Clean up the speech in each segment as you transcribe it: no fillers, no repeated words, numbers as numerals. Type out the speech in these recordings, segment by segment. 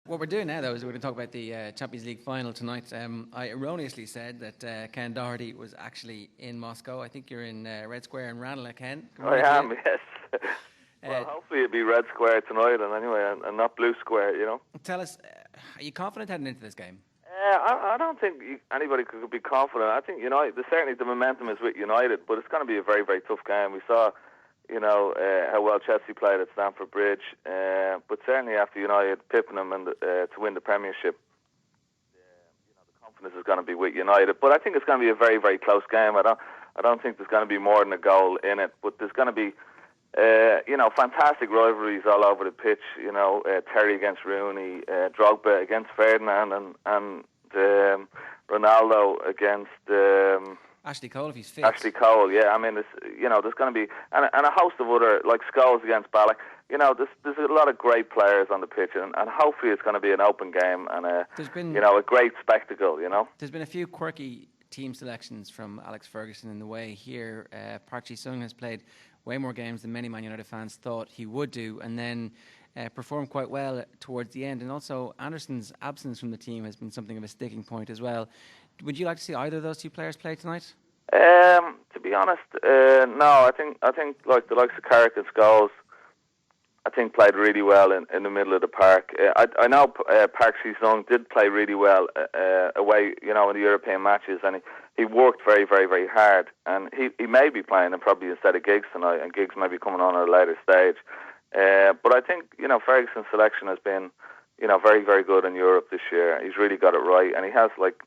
What we're doing now, though, is we're going to talk about the Champions League final tonight. I erroneously said that Ken Doherty was actually in Moscow. I think you're in Red Square in Ranelagh, Ken. I am, yes. Well, hopefully it'll be Red Square tonight, and not Blue Square, you know. Tell us, are you confident heading into this game? I don't think anybody could be confident. I think United, certainly the momentum is with United, but it's going to be a very, very tough game. We saw, how well Chelsea played at Stamford Bridge, but certainly after United pipping them to win the Premiership, the confidence is going to be with United. But I think it's going to be a very, very close game. I don't think there's going to be more than a goal in it, but there's going to be fantastic rivalries all over the pitch. Terry against Rooney, Drogba against Ferdinand, and Ronaldo against Ashley Cole, if he's fit. Ashley Cole, yeah. I mean, there's going to be and a host of other, like Scholes against Ballack. There's a lot of great players on the pitch, and hopefully it's going to be an open game and a great spectacle. There's been a few quirky team selections from Alex Ferguson in the way here. Park Ji-sung has played way more games than many Man United fans thought he would do, and then performed quite well towards the end. And also Anderson's absence from the team has been something of a sticking point as well. Would you like to see either of those two players play tonight? To be honest, no. I think like the likes of Carrick and Scholes, I think played really well in the middle of the park. I know Park Ji-sung did play really well away, in the European matches, and he worked very, very, very hard. And he may be playing and probably instead of Giggs tonight, and Giggs may be coming on at a later stage. But I think Ferguson's selection has been very, very good in Europe this year. He's really got it right, and he has like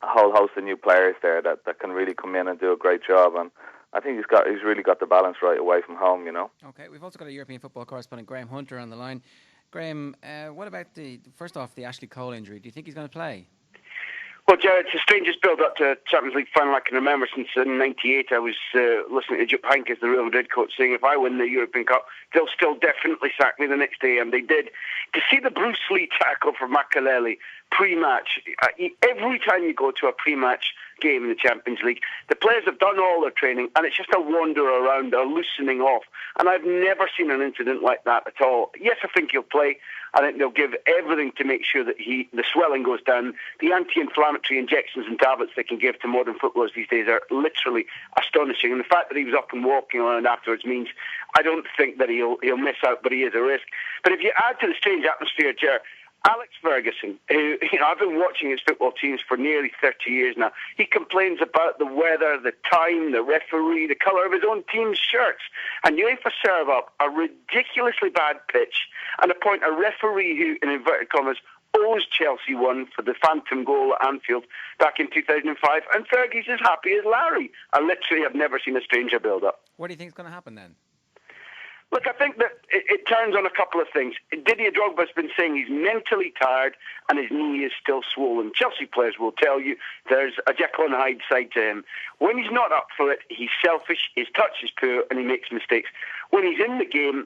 a whole host of new players there that can really come in and do a great job. And I think he's really got the balance right away from home, Okay, we've also got a European football correspondent, Graham Hunter, on the line. Graham, what about first off, the Ashley Cole injury? Do you think he's going to play? Well, Jared, it's the strangest build-up to a Champions League final I can remember since in '98. I was listening to Jupp Heynckes, the Real Madrid coach, saying if I win the European Cup, they'll still definitely sack me the next day, and they did. To see the Bruce Lee tackle for Makelele pre-match, every time you go to a pre-match game in the Champions League, the players have done all their training, and it's just a wander around, a loosening off. And I've never seen an incident like that at all. Yes, I think he'll play. I think they'll give everything to make sure that the swelling goes down. The anti-inflammatory injections and tablets they can give to modern footballers these days are literally astonishing. And the fact that he was up and walking around afterwards means I don't think that he'll miss out, but he is a risk. But if you add to the strange atmosphere, Ger, Alex Ferguson, who, I've been watching his football teams for nearly 30 years now. He complains about the weather, the time, the referee, the colour of his own team's shirts. And UEFA serve up a ridiculously bad pitch and appoint a referee who, in inverted commas, owes Chelsea one for the phantom goal at Anfield back in 2005. And Fergie's as happy as Larry. I literally have never seen a stranger build-up. What do you think is going to happen then? Look, I think that it turns on a couple of things. Didier Drogba's been saying he's mentally tired and his knee is still swollen. Chelsea players will tell you there's a Jekyll and Hyde side to him. When he's not up for it, he's selfish, his touch is poor, and he makes mistakes. When he's in the game,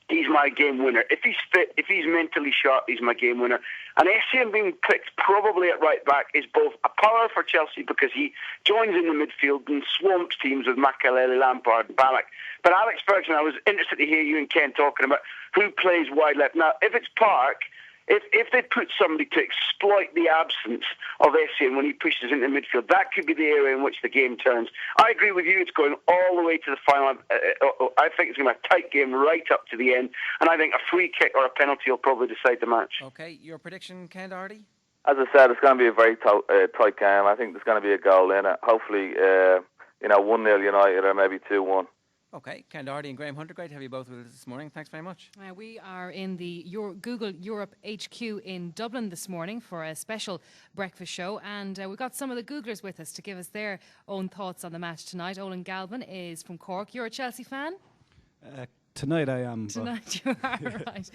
he's my game winner. If he's fit, if he's mentally sharp, he's my game winner. And Essien being picked probably at right back is both a power for Chelsea because he joins in the midfield and swamps teams with Makelele, Lampard and Ballack. But Alex Ferguson, I was interested to hear you and Ken talking about who plays wide left. Now, if it's Park, if they put somebody to exploit the absence of Essien when he pushes into midfield, that could be the area in which the game turns. I agree with you, it's going all the way to the final. I think it's going to be a tight game right up to the end, and I think a free kick or a penalty will probably decide the match. Okay, your prediction, Ken Doherty? As I said, it's going to be a very tight game. I think there's going to be a goal in it. Hopefully, 1-0 United or maybe 2-1. Okay, Ken Doherty and Graham Hunter, great to have you both with us this morning. Thanks very much. We are in the Google Europe HQ in Dublin this morning for a special breakfast show, and we've got some of the Googlers with us to give us their own thoughts on the match tonight. Olin Galvin is from Cork. You're a Chelsea fan? Tonight I am. Tonight you are, right.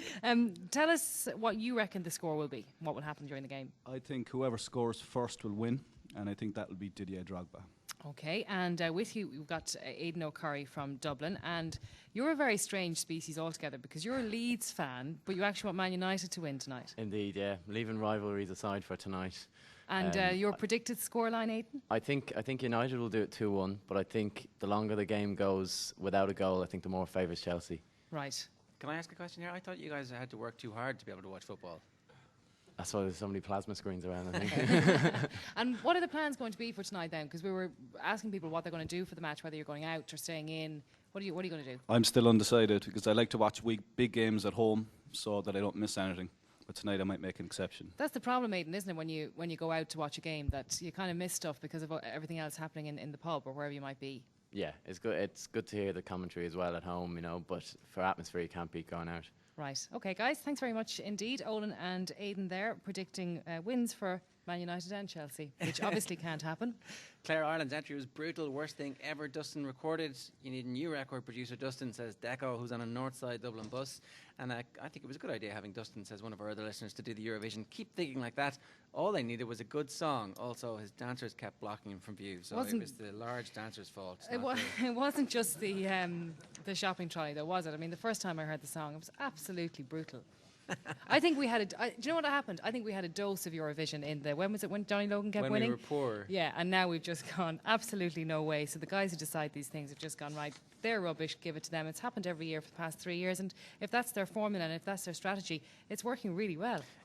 Tell us what you reckon the score will be, what will happen during the game. I think whoever scores first will win, and I think that will be Didier Drogba. Okay, and with you we've got Aidan O'Curry from Dublin, and you're a very strange species altogether because you're a Leeds fan, but you actually want Man United to win tonight. Indeed, yeah. Leaving rivalries aside for tonight. And your predicted scoreline, Aidan? I think United will do it 2-1, but I think the longer the game goes without a goal, I think the more favours Chelsea. Right. Can I ask a question here? I thought you guys had to work too hard to be able to watch football. That's why there's so many plasma screens around, I think. And what are the plans going to be for tonight then? Because we were asking people what they're going to do for the match, whether you're going out or staying in. What are you going to do? I'm still undecided because I like to watch big games at home so that I don't miss anything. But tonight I might make an exception. That's the problem, Aidan, isn't it? When you go out to watch a game, that you kind of miss stuff because of everything else happening in the pub or wherever you might be. Yeah, it's good. It's good to hear the commentary as well at home, you know. But for atmosphere, you can't beat going out. Right. Okay, guys. Thanks very much indeed, Olin and Aidan there, predicting wins for Man United and Chelsea, which obviously can't happen. Clare, Ireland's entry was brutal, worst thing ever. Dustin recorded. You need a new record. Producer Dustin says Deco, who's on a north side Dublin bus. And I think it was a good idea having Dustin, says one of our other listeners, to do the Eurovision. Keep thinking like that. All they needed was a good song. Also, his dancers kept blocking him from view, so it was the large dancers' fault. It wasn't just the shopping trolley, though, was it? I mean, the first time I heard the song, it was absolutely brutal. I think we had do you know what happened? I think we had a dose of Eurovision in when was it when Johnny Logan kept winning? When we were poor. Yeah, and now we've just gone absolutely no way. So the guys who decide these things have just gone, right, they're rubbish, give it to them. It's happened every year for the past 3 years, and if that's their formula and if that's their strategy, it's working really well.